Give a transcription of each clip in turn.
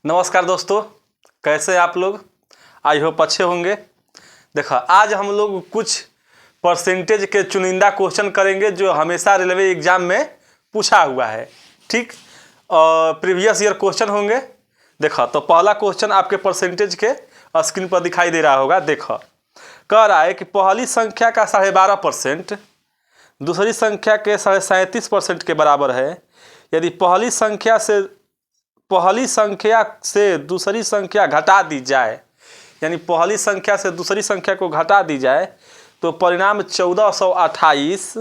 नमस्कार दोस्तों, कैसे आप लोग? आई होप अच्छे होंगे। देखो, आज हम लोग कुछ परसेंटेज के चुनिंदा क्वेश्चन करेंगे जो हमेशा रेलवे एग्जाम में पूछा हुआ है। ठीक, और प्रीवियस ईयर क्वेश्चन होंगे। देखो, तो पहला क्वेश्चन आपके परसेंटेज के स्क्रीन पर दिखाई दे रहा होगा। देखो, कह रहा है कि पहली संख्या का 12.5% दूसरी संख्या के 37.5% के बराबर है। यदि पहली संख्या से दूसरी संख्या घटा दी जाए, यानी पहली संख्या से दूसरी संख्या को घटा दी जाए तो परिणाम 1428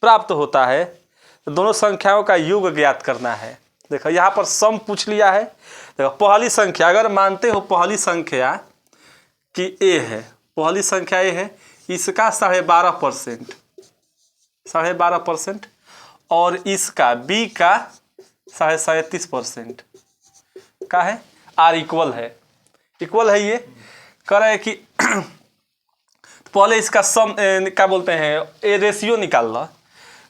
प्राप्त होता है। तो दोनों संख्याओं का योग ज्ञात करना है। देखो, यहाँ पर सम पूछ लिया है। देखो, पहली संख्या अगर मानते हो पहली संख्या कि ए है, पहली संख्या ए है, इसका 12.5% और इसका बी का 37.5% का है। आर इक्वल है ये। कह रहे हैं कि पहले इसका सम क्या बोलते हैं, ए रेशियो निकाल लो।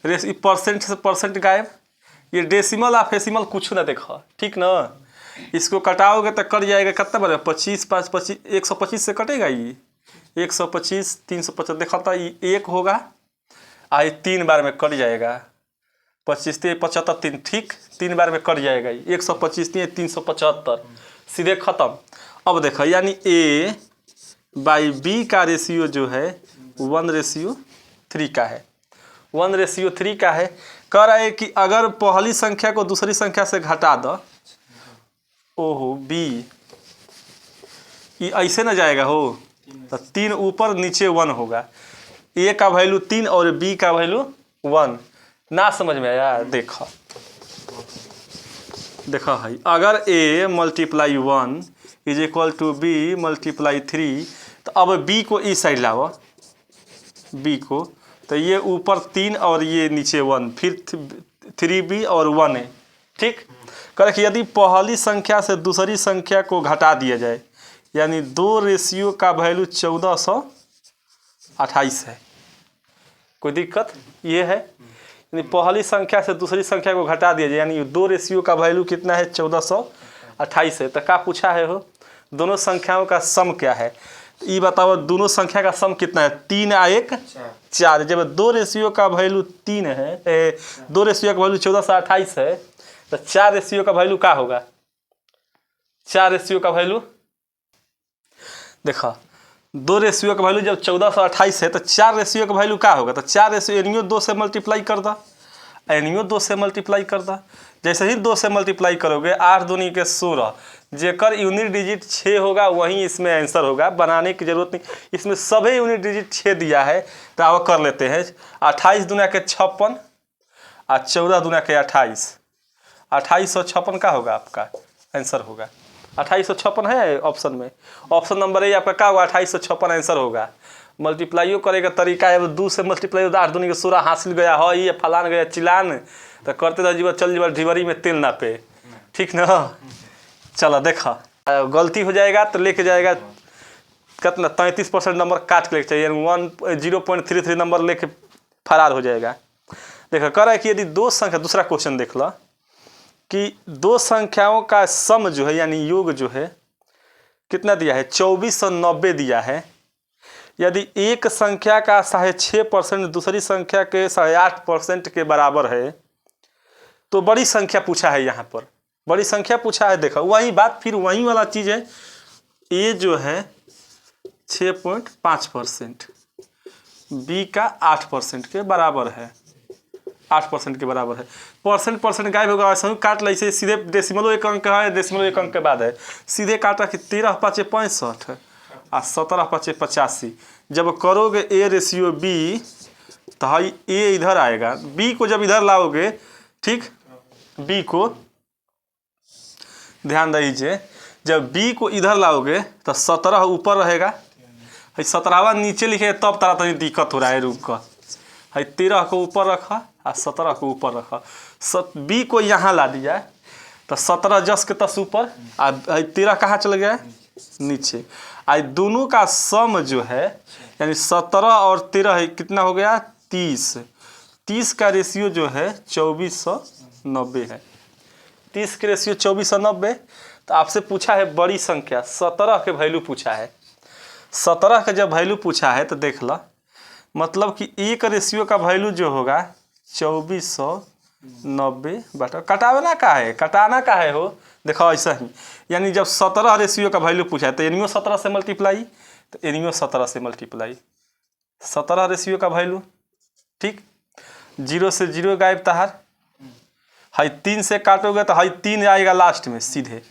परसेंट से परसेंट गायब, ये डेसिमल और फेसिमल कुछ ना देखो, ठीक ना। इसको कटाओगे तो कट जाएगा, कितना बनेगा? 25 5 25 125 से कटेगा ये 125 350। देखो तो ये 1 होगा, आई 3 बार में कट जाएगा। 25 3 75 3, ठीक, 3 बार में कट जाएगा। 125 375, सीधे खत्म। अब देखो, यानी ए बाई बी का रेशियो जो है 1:3 का है। 1:3 का है। कह रहा है कि अगर पहली संख्या को दूसरी संख्या से घटा दो, ओहो बी, ये ऐसे ना जाएगा हो, तो 3 ऊपर नीचे 1 होगा। ए का वैल्यू 3 और बी का वैल्यू 1। ना समझ में आया? देखो है, अगर a multiply 1 is equal to B multiply 3, तो अब b को इस साइड लाओ, b को, तो ये ऊपर 3 और ये नीचे 1, फिर 3b और 1 है। ठीक, कह कि यदि पहली संख्या से दूसरी संख्या को घटा दिया जाए, यानी 2 रेशियो का वैल्यू 1428 है। कोई दिक्कत? ये है, यानी पहली संख्या से दूसरी संख्या को घटा दिया जाए, यानी 2 रेशियो का वैल्यू कितना है? 1428 है। तो क्या पूछा है हो? दोनों संख्याओं का सम क्या है? ये बताओ, दोनों संख्या का सम कितना है? 3 और 1 4। जब 2 रेशियो का वैल्यू 3 है, 2 रेशियो का वैल्यू 1428 है, तो 4 रेशियो का वैल्यू क्या होगा? 4 रेशियो का वैल्यू देखो, 2 रेशियो का वैल्यू जब 1428 है तो 4 रेशियो का वैल्यू क्या होगा? तो 4 रेशियो एनियो 2 से मल्टीप्लाई कर दो, एनियो 2 से मल्टीप्लाई कर दो। जैसे ही 2 से मल्टीप्लाई करोगे, 8 दूनी के 16, जेकर यूनिट डिजिट 6 होगा वहीं इसमें आंसर होगा। बनाने की जरूरत नहीं, इसमें सभी यूनिट डिजिट 6 दिया है। तो आप कर लेते हैं। 28 दूना के 56 और 14 दूना के 28, 2856 का होगा, आपका आंसर होगा 2856 है ऑप्शन में। ऑप्शन नंबर ए आपका क्या होगा? 2856 आंसर होगा। मल्टीप्लाइयो करेगा तरीका है, 2 से मल्टीप्लाई 8 दूनी के 16 हासिल गया हो, ये फलान गया चिलान, तो करते रह जीवन चल जीवन ढिवरी में तेल ना पे, ठीक ना। चलो देखा, गलती हो जाएगा तो लेके जाएगा कितना? 33% नंबर काट के लेके चाहिए, 0.33 नंबर लेके फरार हो जाएगा। देखो, कह रहा है कि यदि 2 संख्या, दूसरा क्वेश्चन देख लो कि 2 संख्याओं का सम जो है, यानी योग जो है, कितना दिया है? 2490 दिया है। यदि एक संख्या का 6.5% दूसरी संख्या के 8.5% के बराबर है, तो बड़ी संख्या पूछा है। यहाँ पर बड़ी संख्या पूछा है। देखो, वही बात, फिर वही वाला चीज है। ए जो है 6.5%, बी का 8% के बराबर है, 8% के बराबर है। परसेंट गायब होगा, वैसे ही काट ली, सीधे डेसिमलो 1 अंक है, डेसिमलो 1 अंक के बाद है, सीधे काटा कि 13 5 65 और 17 5 85। जब करोगे ए रेशियो बी, तो हाई ए इधर आएगा, बी को जब इधर लाओगे, ठीक, बी को ध्यान दीजिए, जब बी को इधर लाओगे तो 17 ऊपर रहेगा, 17वां नीचे लिखे, तब तरह तनी दिक्कत हो रहा है। रुक कर 13 को ऊपर रखा और 17 को ऊपर रखा, बी को यहाँ ला दिया तो 17 जस के तस ऊपर, और 13 कहाँ चल गया? नीचे। आज दोनों का सम जो है, यानी 17 और 13 है, कितना हो गया? 30। 30 का रेशियो जो है 2490 है। 30 के रेशियो 24 और 90। तो आपसे पूछा है बड़ी संख्या 17 के वैल्यू पूछा है। 17 का जब वैल्यू पूछा है तो देख लो, मतलब कि एक रेशियो का वैल्यू जो होगा 2490 बटा कटाना का है, कटाना का है हो, देखो ऐसा ही। यानी जब 17 रेशियो का वैल्यू पूछा है तो एनियो 17 से मल्टीप्लाई, तो एनियो 17 से मल्टीप्लाई 17 रेशियो का वैल्यू, ठीक। 0 से 0 गायब तहार, हाई 3 से काटोगे तो हाई 3 आएगा लास्ट में, सीधे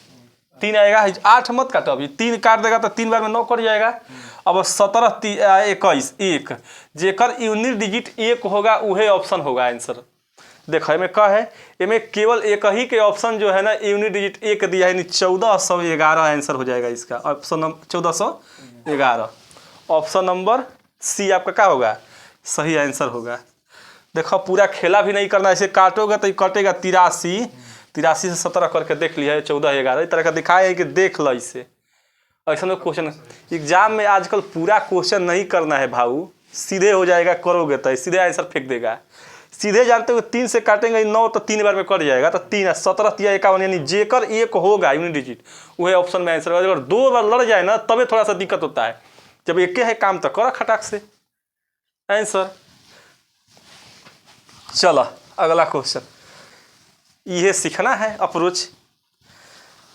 3 आएगा। 8 मत काटो, अभी 3 काट देगा तो 3 बार में 9 कट जाएगा। अब 17 21 1 जेकर यूनिट डिजिट 1 होगा वही ऑप्शन होगा आंसर। देखो इमें क्या है, इमें केवल एक ही के ऑप्शन जो है ना यूनिट डिजिट 1 दिया है, 1411 आंसर हो जाएगा इसका। Option number 1411, option number C आपका क्या होगा, सही आंसर होगा। देखो पूरा खेला भी नहीं करना, ऐसे काटोगे तो कटेगा 83 से 17 करके देख लिया है 1411 इस तरह का दिखाया है कि देख लो इसे। ऐसा में क्वेश्चन एग्जाम में आजकल पूरा क्वेश्चन नहीं करना है भाऊ, सीधे हो जाएगा, करोगे तो सीधे आंसर फेंक देगा। सीधे जानते हो 3 से काटेंगे 9 तो 3 बार में कट जाएगा, तो 3 17 3 51 यानी जेकर 1 होगा यूनिट डिजिट वही ऑप्शन में आंसर होगा। अगर 2 बार लड़ जाए ना तभी थोड़ा सा दिक्कत होता है, जब एक है काम तो करो खटाक से आंसर। चलो अगला क्वेश्चन, ये सीखना है अप्रोच।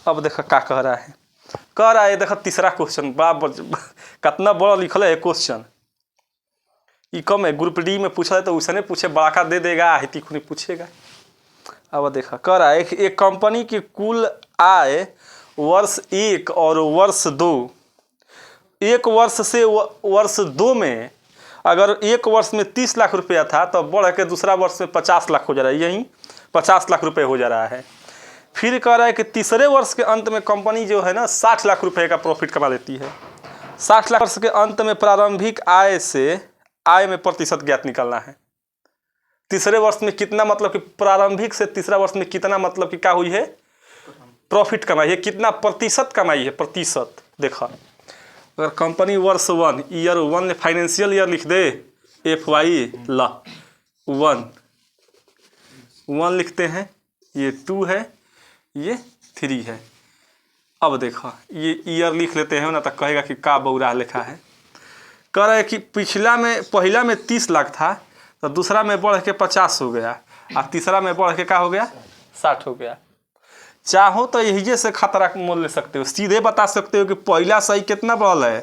अब देखो क्या कह रहा है, देखो तीसरा क्वेश्चन बड़ा कितना बड़ा लिखल है क्वेश्चन। ये कम है, ग्रुप डी में पूछा है तो उसने पूछे बड़ा का दे देगा, हिती खुनी पूछेगा। अब देखो कह रहा है एक कंपनी की कुल आय वर्ष 1 और वर्ष 2, एक वर्ष से वर्ष 2 में अगर एक वर्ष में 30 लाख रुपया था तो बढ़ के दूसरा वर्ष में 50 लाख हो जा रहा है, यही 50 लाख रुपए हो जा रहा है। फिर कह रहा है कि तीसरे वर्ष के अंत में कंपनी जो है ना 60 लाख रुपए का प्रॉफिट कमा लेती है। 60 लाख वर्ष के अंत में प्रारंभिक आय से आय में प्रतिशत ज्ञात निकालना है। तीसरे वर्ष में कितना, मतलब कि प्रारंभिक से तीसरा वर्ष में कितना, मतलब कि क्या हुई है, प्रॉफिट कमाई है, कितना प्रतिशत कमाई है, प्रतिशत। देखा अगर कंपनी वर्ष 1 ईयर 1 फाइनेंशियल ईयर लिख दे, FY ला 1 लिखते हैं, ये 2 है, ये 3 है। अब देखो ये ईयर लिख लेते हैं ना तो कहेगा कि का बौरा लिखा है। कह रहा है कि पहला में 30 लाख था तो दूसरा में बढ़ के 50 हो गया और तीसरा में बढ़ के क्या हो गया, 60 हो गया। चाहो तो यही से खतरा मोल ले सकते हो, सीधे बता सकते हो कि पहला सही कितना बढ़ल है,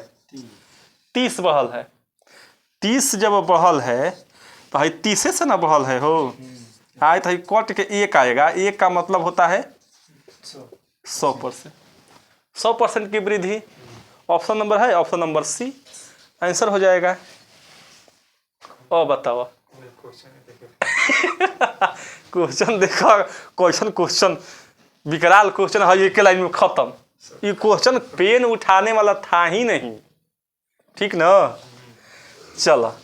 30 बढ़ल है। 30 जब बढ़ल है तो भाई 30 से ना बढ़ल है हो, आए तो कट के 1 आएगा, 1 का मतलब होता है 100%, 100% की वृद्धि। ऑप्शन नंबर है, ऑप्शन नंबर सी आंसर हो जाएगा। और बताओ क्वेश्चन देखो, क्वेश्चन विकराल क्वेश्चन है, एक लाइन में खत्म। ये क्वेश्चन पेन उठाने वाला था ही नहीं, ठीक ना। चलो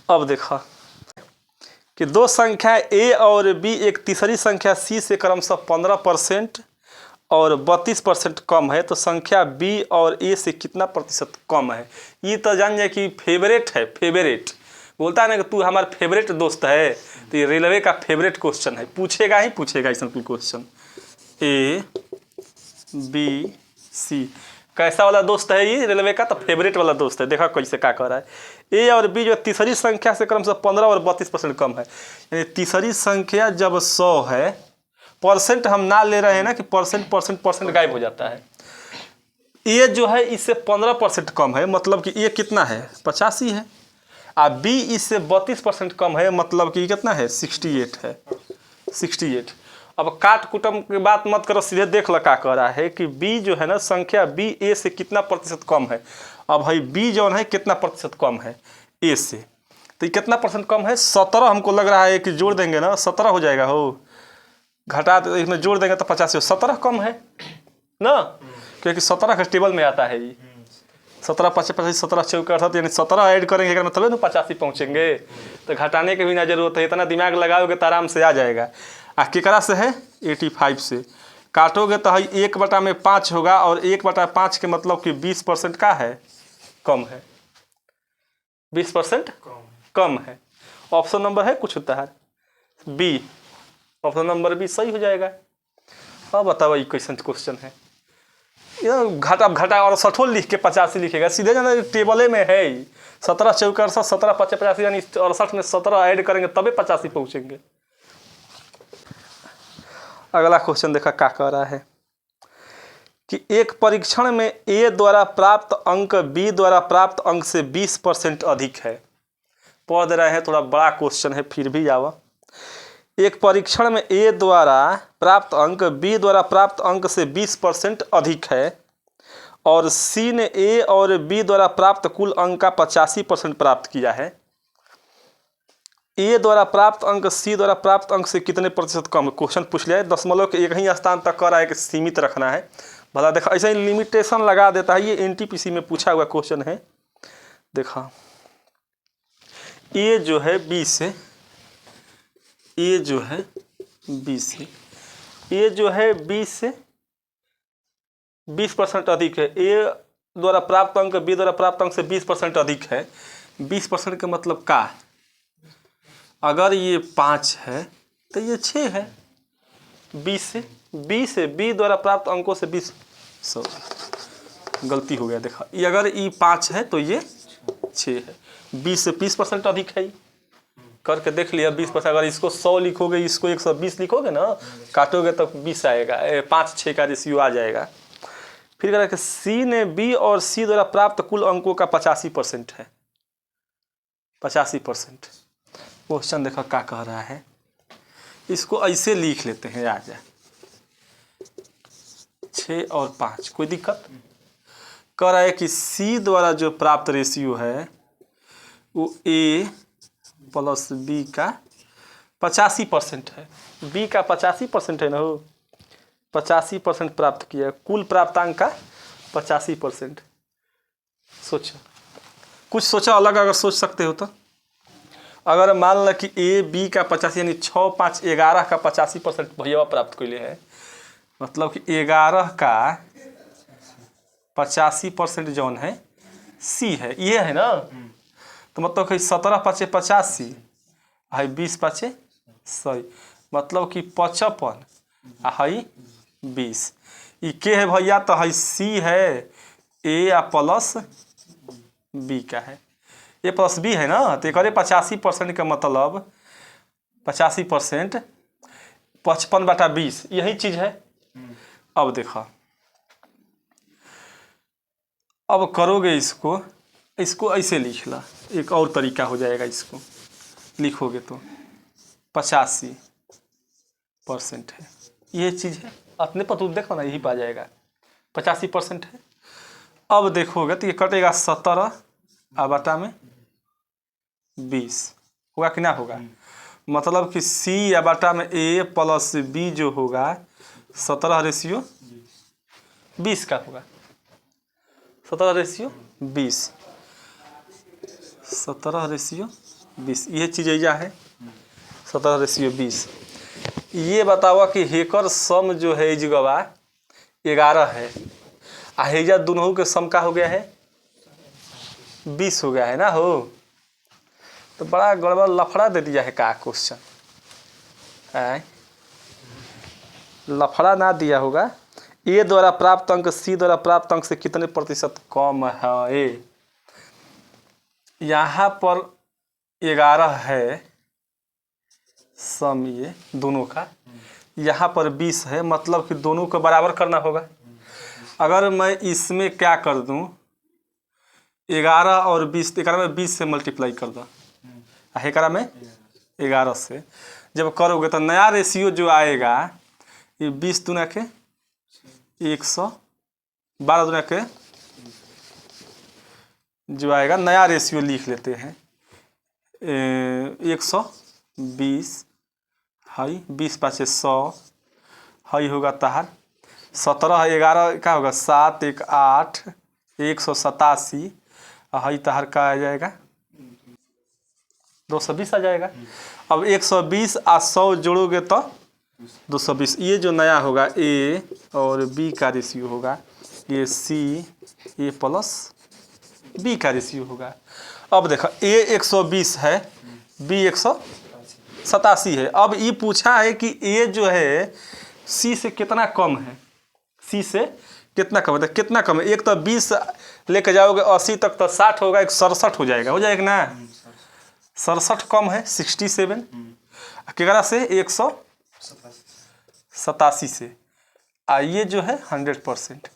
अब देखो कि दो संख्या ए और बी एक तीसरी संख्या सी से क्रमशः 15% और 32% कम है, तो संख्या बी और ए से कितना प्रतिशत कम है। ये तो जान जाए कि फेवरेट है, फेवरेट बोलता है ना कि तू हमारा फेवरेट दोस्त है, तो ये रेलवे का फेवरेट क्वेश्चन है, पूछेगा ही पूछेगा इस क्वेश्चन। ए बी सी कैसा वाला दोस्त है ये रेलवे का, तो फेवरेट वाला दोस्त है। देखा कैसे क्या कर रहा है, ए और बी जो तीसरी संख्या से क्रमशः 15 और 32% कम है। यानी तीसरी संख्या जब 100 है, परसेंट हम ना ले रहे हैं ना कि परसेंट गायब हो जाता है। ए जो है इससे 15% कम है, मतलब कि ए कितना है, 85 है। और बी इससे 32% कम है, मतलब कि कितना है, 68 है, 68। अब काट कुटम की बात मत करो, सीधे देख लो क्या कह रहा है कि बी जो है ना संख्या बी ए से कितना प्रतिशत कम है। अब भाई बी जो है कितना प्रतिशत कम है ए से, तो कितना परसेंट कम है, 17 हमको लग रहा है कि जोड़ देंगे ना 17 हो जाएगा हो, घटा इसमें जोड़ देंगे तो 85 17 कम है ना, क्योंकि 17 का टेबल में आता है ये 17 5 25 17 चौक 68, यानी 17 ऐड करेंगे मतलब ना 85 पहुँचेंगे। तो घटाने की भी ना जरूरत है, इतना दिमाग लगाओगे तो आराम से आ जाएगा। केकरा से है 85 से काटोगे तो है 1/5 होगा, और 1/5 के मतलब कि 20% का है, कम है, 20% कम है। ऑप्शन नंबर है कुछ होता है बी, ऑप्शन नंबर बी सही हो जाएगा। अब बताओ ये कैसन क्वेश्चन है, घटा घटा और 68 लिख के 85 लिखेगा सीधे जाना, टेबले में है 17 चौक 68 17 5 85 यानी 68 में 17 ऐड करेंगे तभी 85 पहुंचेंगे। अगला क्वेश्चन देखा क्या कह रहा है कि एक परीक्षण में ए द्वारा प्राप्त अंक बी द्वारा प्राप्त अंक से 20% अधिक है। पढ़ दे रहे हैं, थोड़ा बड़ा क्वेश्चन है फिर भी जावा। एक परीक्षण में ए द्वारा प्राप्त अंक बी द्वारा प्राप्त अंक से 20% अधिक है और सी ने ए और बी द्वारा प्राप्त कुल अंक का 85% प्राप्त किया है। ए द्वारा प्राप्त अंक सी द्वारा प्राप्त अंक से कितने प्रतिशत कम? क्वेश्चन पूछ लिया है, दशमलव के एक ही स्थान तक कर रहा है कि सीमित रखना है। भला देखा ऐसे ही लिमिटेशन लगा देता है, ये एनटीपीसी में पूछा हुआ क्वेश्चन है। देखा ए जो है बी से, ए जो है बी से, ए जो है बी से 20% अधिक है। ए द्वारा प्राप्त अंक बी द्वारा प्राप्त अंक से 20% अधिक है। 20% का मतलब क्या? अगर ये 5 है तो ये 6 है। बी से बी द्वारा प्राप्त अंकों से 20, गलती हो गया देखा, ये अगर ये 5 है तो ये 6 है। 20 से 20% अधिक है, करके देख लिया। 20%, अगर इसको 100 लिखोगे, इसको 120 लिखोगे ना, काटोगे तो 20 आएगा, 5-6 का रेशियो आ जाएगा। फिर कह रहा है कि सी ने बी और सी द्वारा प्राप्त कुल अंकों का 85% है। 85%। क्वेश्चन देखो क्या कह रहा है, इसको ऐसे लिख लेते हैं, आ जाए 6 और 5, कोई दिक्कत? कह रहा है कि सी द्वारा जो प्राप्त रेशियो है वो ए प्लस बी का 85% है। बी का 85% है ना, हो 85% प्राप्त किया, कुल प्राप्तांक का 85%। सोचो, कुछ सोचा अलग अगर सोच सकते हो तो। अगर मान लो कि ए बी का 85 यानी 6 5 11 का 85% भैया प्राप्त कर लिए है, मतलब कि 11 का 85% जौन है सी है, ये है ना। तो मतलब कि 17 5 85 है, 20 5 100, मतलब कि 55 है 20। ये के है भैया? तो है सी है, ए या प्लस बी का है, ए प्लस बी है ना। तो एक 85% का मतलब 85% 55/20 यही चीज है। अब देखा, अब करोगे इसको, इसको ऐसे लिख ला, एक और तरीका हो जाएगा। इसको लिखोगे तो 85% है, ये चीज है। अपने पर तू देखो ना, यही पा जाएगा 85% है। अब देखोगे तो ये कटेगा 17 बटा में 20, होगा कि ना होगा? मतलब कि सी या बटा में ए प्लस बी जो होगा 17/20 का होगा। 17/20, 17/20, ये चीज ऐजा है 17/20। ये बतावा कि हेकर सम जो है इस जगह 11 है, आ हेजा दोनों के सम का हो गया है 20 हो गया है ना, हो तो बड़ा गड़बड़ लफड़ा दे दिया है का क्वेश्चन। लफड़ा ना दिया होगा। ए द्वारा प्राप्त अंक सी द्वारा प्राप्त अंक से कितने प्रतिशत कम है? यहाँ पर 11 है सम, ये दोनों का, यहाँ पर 20 है, मतलब कि दोनों को बराबर करना होगा। अगर मैं इसमें क्या कर दूं, 11 और 20, 11 में 20 से मल्टीप्लाई कर दो, 11 में 11 से जब करोगे तो नया रेशियो जो आएगा ये 20 दूना के 100, 12 दूना के जो आएगा नया रेशियो लिख लेते हैं 120 है, 20 5 100 है, होगा तहार 17 11 का होगा 7 1 8 187 है, तहार का आ जाएगा 220 आ जाएगा। अब 120 और 100 जोड़ोगे तो 220। ये जो नया होगा ए और बी का रेशियो होगा, ये सी ए प्लस बी का रेशियो होगा। अब देखो ए 120 है, बी 187 है। अब ये पूछा है कि ए जो है सी से कितना कम है, सी से कितना कम है। तो कितना कम है, एक तो 20 लेके जाओगे 80 तक तो 60 होगा, एक 67 हो जाएगा ना। 67 कम है 67 कितना से 187 से। ये जो है 100%।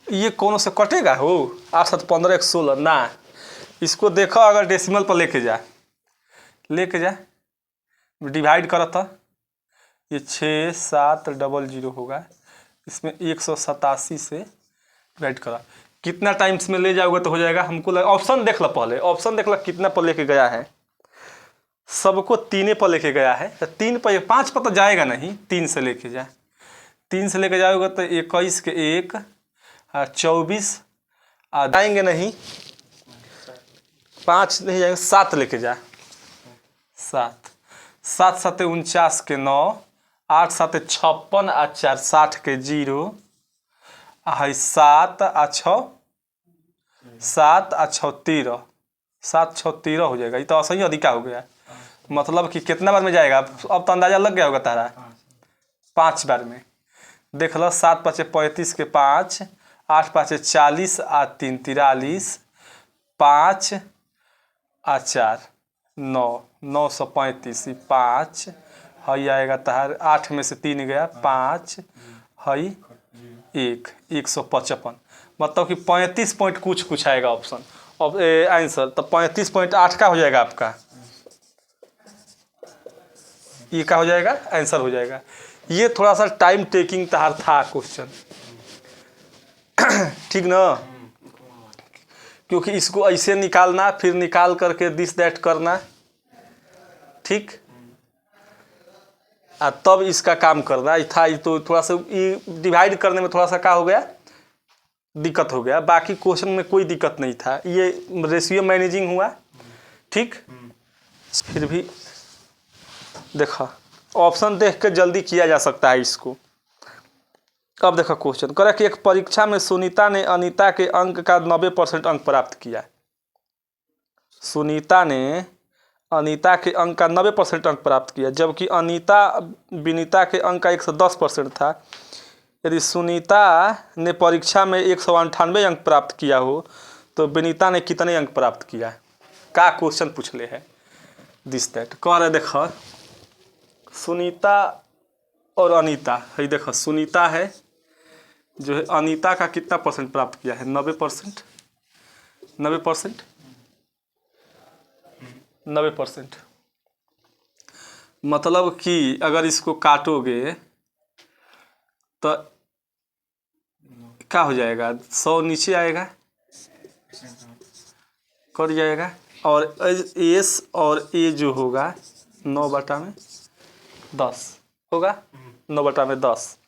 ये कौन से कटेगा हो 8 7 15 116 ना। इसको देखो अगर डेसिमल पर लेके जा डिवाइड करो तो ये 6700 होगा। इसमें 187 से डिवाइड करा, कितना टाइम्स में ले जाओगे तो हो जाएगा। हमको ऑप्शन देख लो, पहले ऑप्शन देख लो कितना पर लेके गया है। सबको 3 पर लेके गया है, तो 3 पर 5 पर तो जाएगा नहीं, 3 से लेके जाए। 3 से लेके जाओगे तो 21 के 1 24 जाएंगे नहीं, 5 नहीं जाएंगे, 7 लेके जा। 7 7 7 49 के 9 8 7 56 4 60 के 0 है 7 6 7 6 13 7 6 13 हो जाएगा। ये तो सही अधिका हो गया, मतलब कि कितना बार में जाएगा। अब तो अंदाजा लग गया होगा तारा, 5 बार में। देख लो 7 5 35 के 5 8 5 40 8 3 43 5 4 9 935 5 है आएगा तहार 8 में से 3 गया 5 है 155, मतलब कि 35 पॉइंट कुछ आएगा ऑप्शन। अब आंसर तो 35.8 का हो जाएगा आपका, ये का हो जाएगा आंसर हो जाएगा। ये थोड़ा सा टाइम टेकिंग तहार था क्वेश्चन, ठीक ना, क्योंकि इसको ऐसे निकालना फिर निकाल करके दिस दैट करना, ठीक, तब इसका काम करना था। तो थोड़ा सा डिवाइड करने में थोड़ा सा क्या हो गया, दिक्कत हो गया। बाकी क्वेश्चन में कोई दिक्कत नहीं था, ये रेशियो मैनेजिंग हुआ, ठीक। फिर भी देखा ऑप्शन देख के जल्दी किया जा सकता है इसको। अब देखो क्वेश्चन करा कि एक परीक्षा में सुनीता ने अनीता के अंक का 90% अंक प्राप्त किया। सुनीता ने अनीता के अंक का 90% अंक प्राप्त किया, जबकि अनीता विनीता के अंक का 110% था। यदि सुनीता ने परीक्षा में 198 अंक प्राप्त किया हो तो विनीता ने कितने अंक प्राप्त किया, का क्वेश्चन पूछ ले है दिस दैट। कह रहे देखो सुनीता और अनीता है, देखो सुनीता है जो है अनीता का कितना परसेंट प्राप्त किया है, 90%। 90% मतलब कि अगर इसको काटोगे तो क्या हो जाएगा, 100 नीचे आएगा, कट जाएगा। और एस और ए जो होगा 9/10 होगा, 9/10।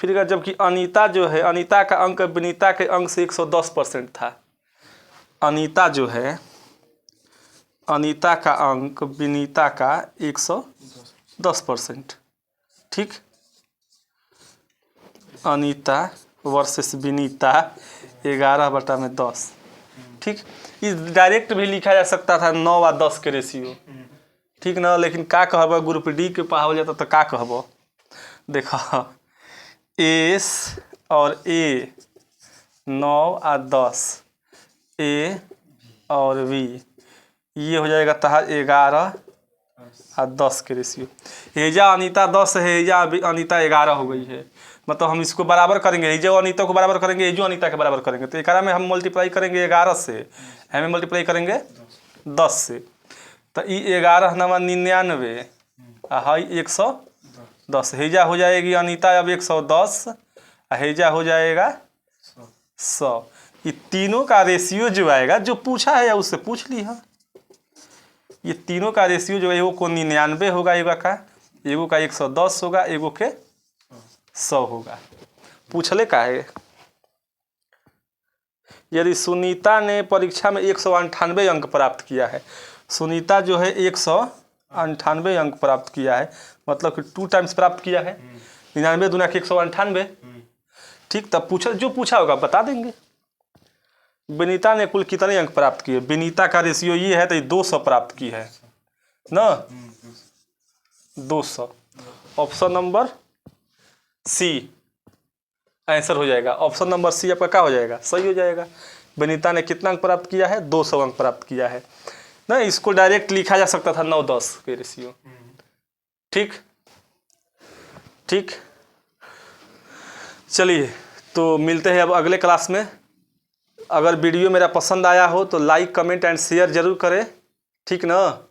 फिर जबकि अनीता जो है, अनीता का अंक विनीता के अंक से 110% था। अनीता जो है, अनीता का अंक विनीता का 110%, ठीक। अनीता वर्सेस विनीता 11/10, ठीक। इस डायरेक्ट भी लिखा जा सकता था 9 और 10 के रेशियो, ठीक ना। लेकिन का कहब ग्रुप डी के पावल जाता तो का कहब, देखो एस और ए 9 और 10, ए और वी ये हो जाएगा तहार 11 और 10 के रेशियो। हेजा अनीता 10 है, हेजा अनीता 11 हो गई है, मतलब हम इसको बराबर करेंगे, हेजा अनीता को बराबर करेंगे, हेजो अनीता के बराबर करेंगे। तो 11 में हम मल्टीप्लाई करेंगे 11 से, हमें मल्टीप्लाई करेंगे 10 से, तो ये 11 नवा 99 हाई 110। हेजा हो जाएगी अनीता अब 110, हेजा हो जाएगा 100। ये तीनों का रेशियो जो आएगा, जो पूछा है या उससे पूछ ली है, ये तीनों का रेशियो जो है एगो को 99 होगा, एगो का 110 होगा, एगो के 100 होगा। पूछले का है। यदि सुनीता ने परीक्षा में 198 अंक प्राप्त किया है, सुनीता जो है 198 अंक प्राप्त किया है, मतलब कि 2 टाइम्स प्राप्त किया है, 99 दूना के 198, ठीक। तब जो पूछा होगा बता देंगे। विनीता ने कुल कितने अंक प्राप्त किए? विनीता का रेशियो ये है तो 200 प्राप्त की है ना, 200। ऑप्शन नंबर सी आंसर हो जाएगा। ऑप्शन नंबर सी आपका क्या हो जाएगा? सही हो जाएगा। विनीता ने कितना अंक प्राप्त किया है? 200 अंक प्राप्त किया है ना। इसको डायरेक्ट लिखा जा सकता था 9-10 के रेशियो। ठीक ठीक, चलिए तो मिलते हैं अब अगले क्लास में। अगर वीडियो मेरा पसंद आया हो तो लाइक कमेंट एंड शेयर जरूर करें, ठीक ना।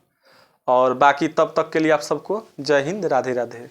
और बाकी तब तक के लिए आप सबको जय हिंद, राधे राधे।